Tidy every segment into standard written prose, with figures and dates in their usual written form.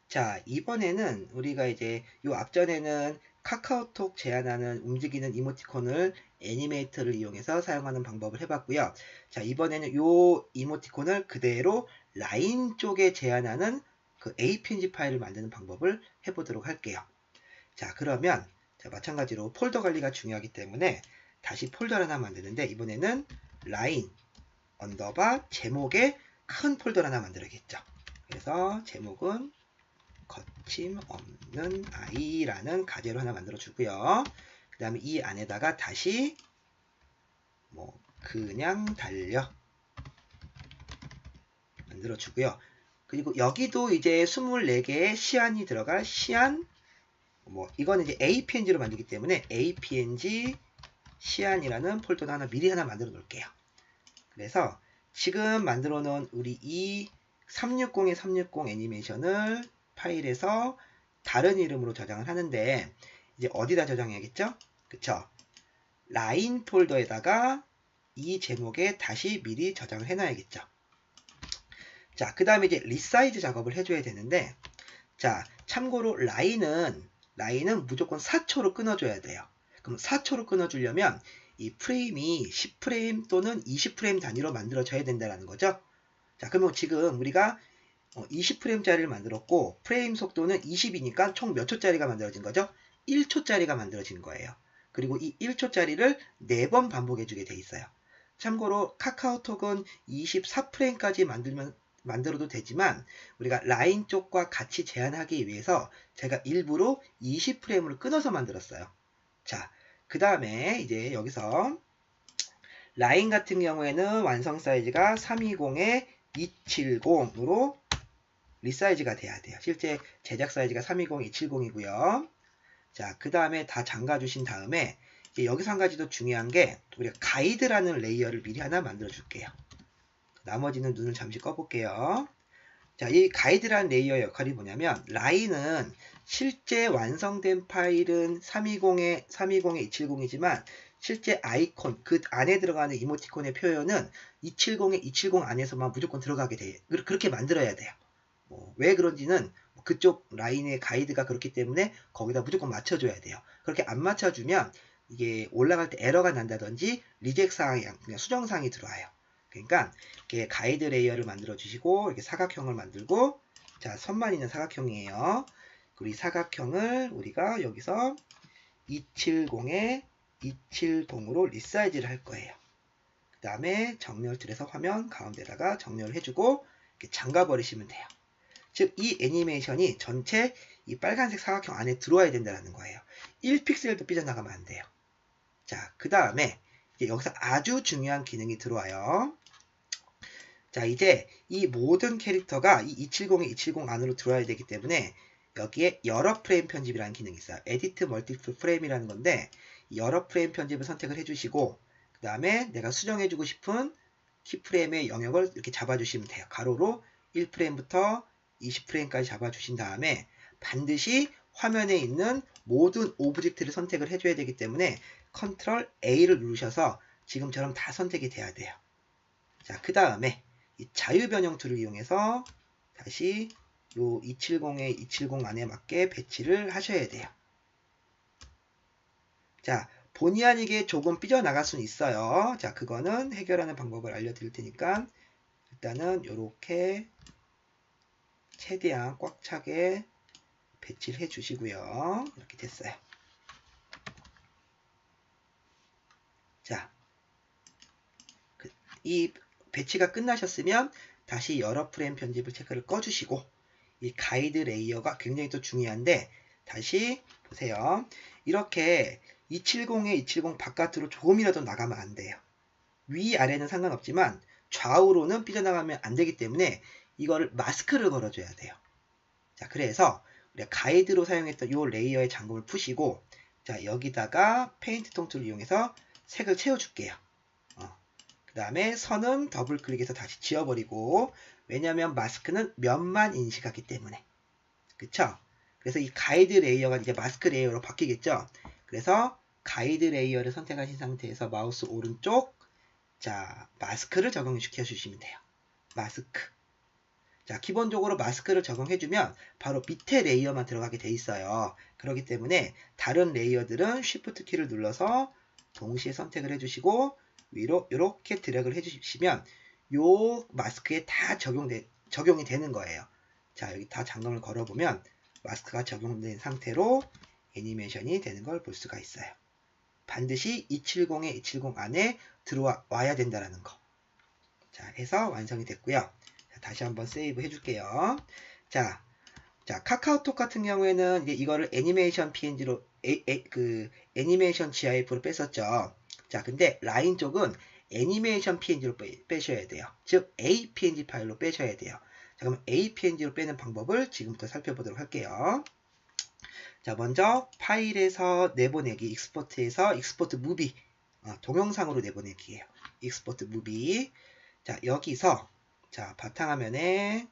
자, 이번에는 우리가 이제 요 앞전에는 카카오톡 제안하는 움직이는 이모티콘을 애니메이터를 이용해서 사용하는 방법을 해봤고요. 자, 이번에는 요 이모티콘을 그대로 라인 쪽에 제안하는 그 APNG 파일을 만드는 방법을 해보도록 할게요. 자, 그러면 자, 마찬가지로 폴더 관리가 중요하기 때문에 다시 폴더를 하나 만드는데 이번에는 라인 언더바 제목에 큰 폴더를 하나 만들어야겠죠. 그래서 제목은 거침없는 아이라는 가제로 하나 만들어 주고요. 그 다음에 이 안에다가 다시 뭐 그냥 달려 만들어 주고요. 그리고 여기도 이제 24개의 시안이 들어갈 시안 뭐 이거는 이제 APNG로 만들기 때문에 APNG 시안이라는 폴더를 하나 미리 하나 만들어 놓을게요. 그래서 지금 만들어 놓은 우리 이 360의 360 애니메이션을 파일에서 다른 이름으로 저장을 하는데 이제 어디다 저장해야겠죠? 그쵸? 라인 폴더에다가 이 제목에 다시 미리 저장을 해놔야겠죠. 자, 그 다음에 이제 리사이즈 작업을 해줘야 되는데 자, 참고로 라인은 무조건 4초로 끊어줘야 돼요. 그럼 4초로 끊어주려면 이 프레임이 10프레임 또는 20프레임 단위로 만들어져야 된다는 거죠. 자, 그러면 지금 우리가 20프레임짜리를 만들었고 프레임 속도는 20이니까 총 몇 초짜리가 만들어진 거죠? 1초짜리가 만들어진 거예요. 그리고 이 1초짜리를 4번 반복해주게 돼 있어요. 참고로 카카오톡은 24프레임까지 만들어도 되지만 우리가 라인 쪽과 같이 제한하기 위해서 제가 일부러 20프레임을 끊어서 만들었어요. 자, 그 다음에 이제 여기서 라인 같은 경우에는 완성 사이즈가 320에 270으로 리사이즈가 돼야 돼요. 실제 제작 사이즈가 320, 270이고요. 자, 그 다음에 다 잠가 주신 다음에 여기서 한 가지 더 중요한 게 우리가 가이드라는 레이어를 미리 하나 만들어 줄게요. 나머지는 눈을 잠시 꺼볼게요. 자, 이 가이드라는 레이어의 역할이 뭐냐면 라인은 실제 완성된 파일은 320에 270이지만 실제 아이콘 그 안에 들어가는 이모티콘의 표현은 270에 270 안에서만 무조건 들어가게 돼. 그렇게 만들어야 돼요. 왜 그런지는 그쪽 라인의 가이드가 그렇기 때문에 거기다 무조건 맞춰줘야 돼요. 그렇게 안 맞춰주면 이게 올라갈 때 에러가 난다든지 리젝 사항이 그냥 수정 사항이 들어와요. 그러니까 이렇게 가이드 레이어를 만들어 주시고 이렇게 사각형을 만들고 자, 선만 있는 사각형이에요. 그리고 이 사각형을 우리가 여기서 270에 270으로 리사이즈를 할 거예요. 그 다음에 정렬 틀에서 화면 가운데다가 정렬을 해주고 이렇게 잠가 버리시면 돼요. 즉 이 애니메이션이 전체 이 빨간색 사각형 안에 들어와야 된다는 거예요. 1픽셀도 삐져나가면 안 돼요. 자, 그 다음에 여기서 아주 중요한 기능이 들어와요. 자, 이제 이 모든 캐릭터가 이 270에 270 안으로 들어와야 되기 때문에 여기에 여러 프레임 편집이라는 기능이 있어요. 에디트 멀티플 프레임이라는 건데 여러 프레임 편집을 선택을 해주시고 그 다음에 내가 수정해주고 싶은 키프레임의 영역을 이렇게 잡아주시면 돼요. 가로로 1프레임부터 20프레임까지 잡아주신 다음에 반드시 화면에 있는 모든 오브젝트를 선택을 해줘야 되기 때문에 컨트롤 A를 누르셔서 지금처럼 다 선택이 돼야 돼요. 자, 그 다음에 이 자유변형 툴을 이용해서 다시 요 270에 270 안에 맞게 배치를 하셔야 돼요. 자, 본의 아니게 조금 삐져나갈 수는 있어요. 자, 그거는 해결하는 방법을 알려드릴 테니까 일단은 이렇게 최대한 꽉 차게 배치를 해 주시고요. 이렇게 됐어요. 자, 이 배치가 끝나셨으면 다시 여러 프레임 편집을 체크를 꺼주시고 이 가이드 레이어가 굉장히 또 중요한데 다시 보세요. 이렇게 270에 270 바깥으로 조금이라도 나가면 안 돼요. 위아래는 상관없지만 좌우로는 삐져나가면 안 되기 때문에 이거를 마스크를 걸어줘야 돼요. 자, 그래서 우리가 가이드로 사용했던 이 레이어의 잠금을 푸시고 자, 여기다가 페인트 통틀을 이용해서 색을 채워줄게요. 그 다음에 선은 더블 클릭해서 다시 지워버리고 왜냐하면 마스크는 면만 인식하기 때문에 그쵸? 그래서 이 가이드 레이어가 이제 마스크 레이어로 바뀌겠죠? 그래서 가이드 레이어를 선택하신 상태에서 마우스 오른쪽 자 마스크를 적용시켜 주시면 돼요. 마스크 자, 기본적으로 마스크를 적용해주면 바로 밑에 레이어만 들어가게 돼 있어요. 그렇기 때문에 다른 레이어들은 Shift 키를 눌러서 동시에 선택을 해주시고 위로 이렇게 드래그를 해주시면 요 마스크에 다 적용이 되는 거예요. 자, 여기 다 잠금을 걸어보면 마스크가 적용된 상태로 애니메이션이 되는 걸 볼 수가 있어요. 반드시 270에 270 안에 들어와야 된다는 거. 자, 해서 완성이 됐고요. 자, 다시 한번 세이브 해줄게요. 자, 카카오톡 같은 경우에는 이제 이거를 애니메이션 PNG로 애니메이션 GIF로 뺐었죠. 자, 근데 라인 쪽은 애니메이션 PNG로 빼셔야 돼요. 즉 APNG 파일로 빼셔야 돼요. 자, 그럼 APNG로 빼는 방법을 지금부터 살펴보도록 할게요. 자, 먼저 파일에서 내보내기, 익스포트에서 익스포트 무비, 동영상으로 내보내기예요. 익스포트 무비. 자, 여기서 자, 바탕화면에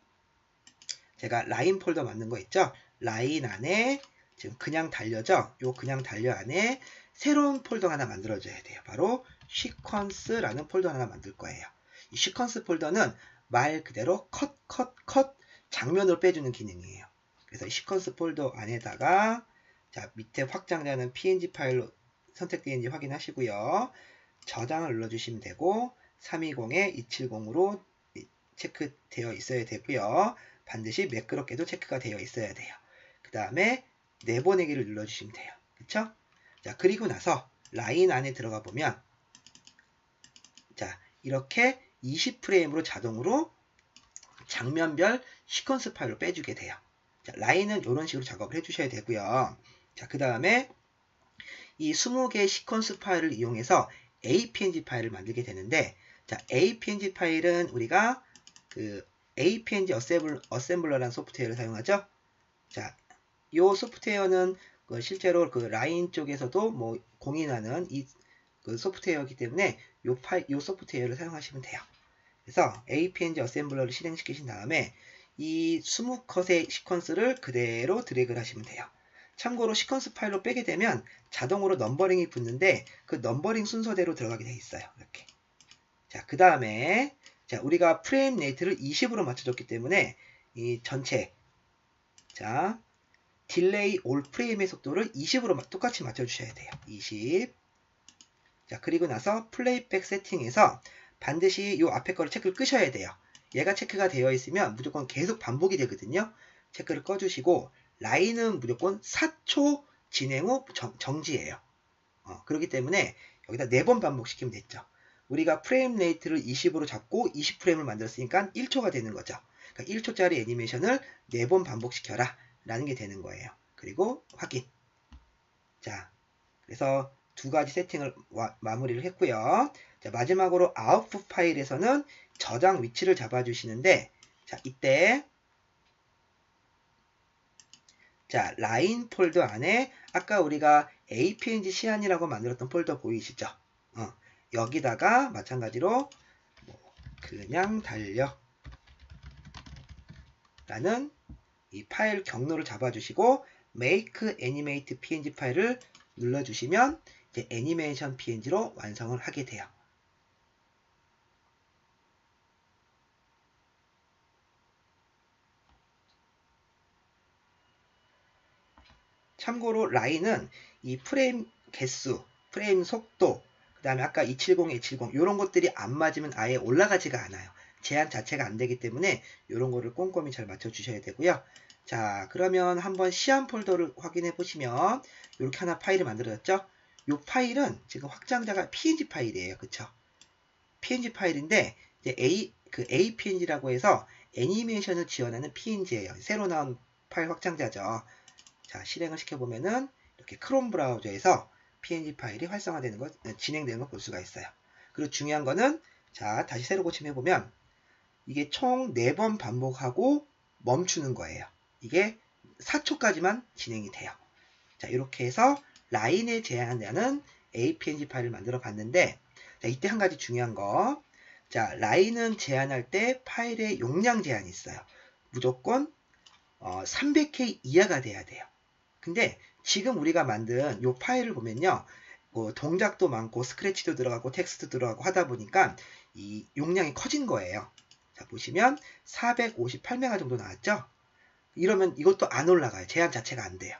제가 라인 폴더 만든 거 있죠? 라인 안에 지금 그냥 달려죠? 요 그냥 달려 안에 새로운 폴더 하나 만들어줘야 돼요. 바로 시퀀스라는 폴더 하나 만들 거예요. 이 시퀀스 폴더는 말 그대로 컷 장면으로 빼주는 기능이에요. 그래서 이 시퀀스 폴더 안에다가 자, 밑에 확장되는 PNG 파일로 선택되는지 확인하시고요. 저장을 눌러주시면 되고 320에 270으로 체크되어 있어야 되고요. 반드시 매끄럽게도 체크가 되어 있어야 돼요. 그 다음에 내보내기를 눌러주시면 돼요. 그쵸? 자, 그리고 나서 라인 안에 들어가 보면 자, 이렇게 20프레임으로 자동으로 장면별 시퀀스 파일로 빼주게 돼요. 자, 라인은 이런 식으로 작업을 해주셔야 되고요. 자, 그 다음에 이 20개의 시퀀스 파일을 이용해서 APNG 파일을 만들게 되는데, 자, APNG 파일은 우리가 그 APNG 어셈블러라는 소프트웨어를 사용하죠. 자, 이 소프트웨어는 실제로 그 라인 쪽에서도 뭐 공인하는 그 소프트웨어이기 때문에 요 소프트웨어를 사용하시면 돼요. 그래서 APNG 어셈블러를 실행시키신 다음에 이 20컷의 시퀀스를 그대로 드래그를 하시면 돼요. 참고로 시퀀스 파일로 빼게 되면 자동으로 넘버링이 붙는데 그 넘버링 순서대로 들어가게 돼 있어요. 이렇게. 자, 그 다음에 자, 우리가 프레임 레이트를 20으로 맞춰줬기 때문에 이 전체 자, 딜레이 올 프레임의 속도를 20으로 똑같이 맞춰주셔야 돼요. 20. 자, 그리고 나서 플레이백 세팅에서 반드시 요 앞에 거를 체크를 끄셔야 돼요. 얘가 체크가 되어 있으면 무조건 계속 반복이 되거든요. 체크를 꺼주시고 라인은 무조건 4초 진행 후 정지예요. 그렇기 때문에 여기다 4번 반복시키면 됐죠. 우리가 프레임 레이트를 20으로 잡고 20프레임을 만들었으니까 1초가 되는 거죠. 그러니까 1초짜리 애니메이션을 4번 반복시켜라 라는 게 되는 거예요. 그리고 확인. 자, 그래서 두 가지 세팅을 마무리를 했고요. 자, 마지막으로 아웃풋 파일에서는 저장 위치를 잡아주시는데, 자, 이때 자, 라인 폴더 안에 아까 우리가 APNG 시안이라고 만들었던 폴더 보이시죠? 여기다가 마찬가지로 그냥 달려 라는 이 파일 경로를 잡아주시고 Make Animate PNG 파일을 눌러주시면 이제 애니메이션 PNG로 완성을 하게 돼요. 참고로 라인은 이 프레임 개수, 프레임 속도, 그 다음에 아까 270, 270 이런 것들이 안 맞으면 아예 올라가지가 않아요. 제한 자체가 안 되기 때문에 이런 거를 꼼꼼히 잘 맞춰 주셔야 되고요. 자, 그러면 한번 시안 폴더를 확인해 보시면 이렇게 하나 파일을 만들어졌죠? 이 파일은 지금 확장자가 PNG 파일이에요. 그쵸? PNG 파일인데 이제 APNG라고 해서 애니메이션을 지원하는 PNG예요. 새로 나온 파일 확장자죠. 자, 실행을 시켜보면은 이렇게 크롬 브라우저에서 PNG 파일이 활성화되는 것, 진행되는 걸 볼 수가 있어요. 그리고 중요한 거는 자, 다시 새로 고침해보면 이게 총 4번 반복하고 멈추는 거예요. 이게 4초까지만 진행이 돼요. 자, 이렇게 해서 라인에 제한하는 APNG 파일을 만들어 봤는데, 자, 이때 한 가지 중요한 거. 자, 라인은 제한할 때 파일의 용량 제한이 있어요. 무조건 300K 이하가 돼야 돼요. 근데 지금 우리가 만든 이 파일을 보면요. 동작도 많고 스크래치도 들어가고 텍스트도 들어가고 하다 보니까 이 용량이 커진 거예요. 자, 보시면 458메가 정도 나왔죠? 이러면 이것도 안 올라가요. 제한 자체가 안 돼요.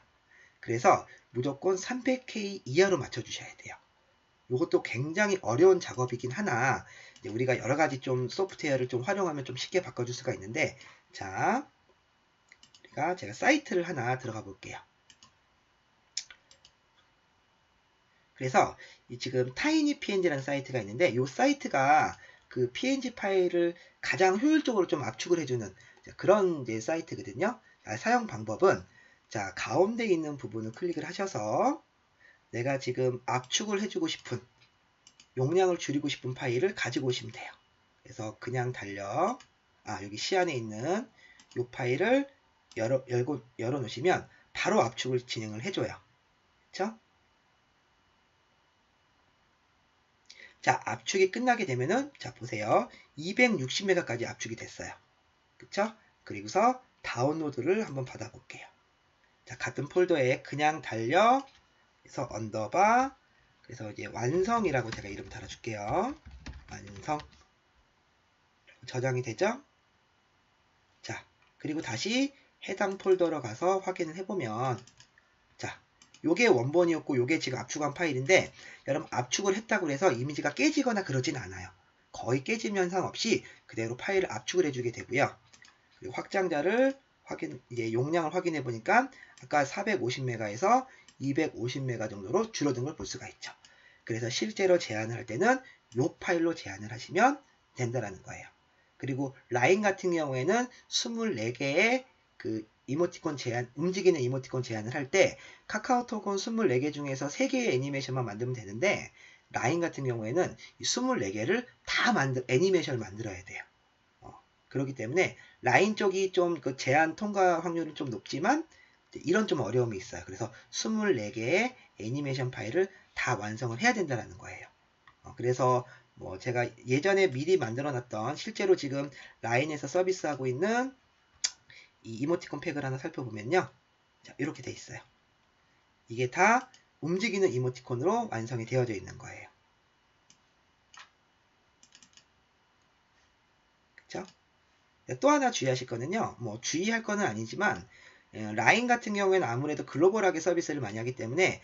그래서 무조건 300K 이하로 맞춰주셔야 돼요. 이것도 굉장히 어려운 작업이긴 하나 우리가 여러 가지 좀 소프트웨어를 좀 활용하면 좀 쉽게 바꿔줄 수가 있는데, 자, 제가 사이트를 하나 들어가 볼게요. 그래서 지금 TinyPNG라는 사이트가 있는데, 이 사이트가 그 PNG 파일을 가장 효율적으로 좀 압축을 해주는 그런 이제 사이트거든요. 사용 방법은, 자, 가운데 있는 부분을 클릭을 하셔서 내가 지금 압축을 해주고 싶은, 용량을 줄이고 싶은 파일을 가지고 오시면 돼요. 그래서 그냥 여기 시 안에 있는 이 파일을 열어 놓으시면 바로 압축을 진행을 해줘요. 그쵸? 자, 압축이 끝나게 되면은, 자, 보세요. 260메가까지 압축이 됐어요. 그쵸? 그리고서 다운로드를 한번 받아볼게요. 자, 같은 폴더에 그냥 그래서 언더바, 그래서 이제 완성이라고 제가 이름 달아줄게요. 완성. 저장이 되죠? 자, 그리고 다시 해당 폴더로 가서 확인을 해보면, 자, 요게 원본이었고 요게 지금 압축한 파일인데, 여러분 압축을 했다고 해서 이미지가 깨지거나 그러진 않아요. 거의 깨짐 현상 없이 그대로 파일을 압축을 해주게 되고요. 그리고 확장자를 이제 용량을 확인해 보니까 아까 450메가에서 250메가 정도로 줄어든 걸 볼 수가 있죠. 그래서 실제로 제한을 할 때는 이 파일로 제한을 하시면 된다라는 거예요. 그리고 라인 같은 경우에는 24개의 그 이모티콘 제한, 움직이는 이모티콘 제한을 할 때 카카오톡은 24개 중에서 3개의 애니메이션만 만들면 되는데, 라인 같은 경우에는 24개를 다 애니메이션을 만들어야 돼요. 그렇기 때문에 라인 쪽이 좀 그 제한 통과 확률은 좀 높지만 이런 좀 어려움이 있어요. 그래서 24개의 애니메이션 파일을 다 완성을 해야 된다는 거예요. 그래서 뭐 제가 예전에 미리 만들어 놨던, 실제로 지금 라인에서 서비스하고 있는 이 이모티콘 팩을 하나 살펴보면요. 자, 이렇게 돼 있어요. 이게 다 움직이는 이모티콘으로 완성이 되어져 있는 거예요. 그쵸? 또 하나 주의하실 거는요. 뭐 주의할 거는 아니지만, 라인 같은 경우에는 아무래도 글로벌하게 서비스를 많이 하기 때문에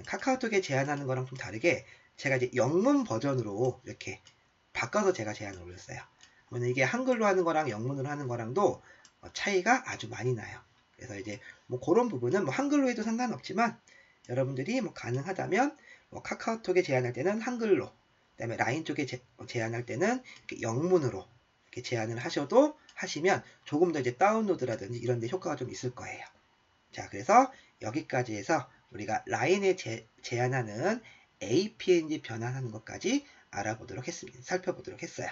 카카오톡에 제한하는 거랑 좀 다르게 제가 이제 영문 버전으로 이렇게 바꿔서 제가 제한을 올렸어요. 그러면 이게 한글로 하는 거랑 영문으로 하는 거랑도 차이가 아주 많이 나요. 그래서 이제 뭐 그런 부분은 뭐 한글로 해도 상관없지만, 여러분들이 뭐 가능하다면 뭐 카카오톡에 제한할 때는 한글로, 그다음에 라인 쪽에 제한할 때는 영문으로 이렇게 제한을 하시면 조금 더 이제 다운로드라든지 이런 데 효과가 좀 있을 거예요. 자, 그래서 여기까지 해서 우리가 라인에 제한하는 APNG 변환하는 것까지 살펴보도록 했어요.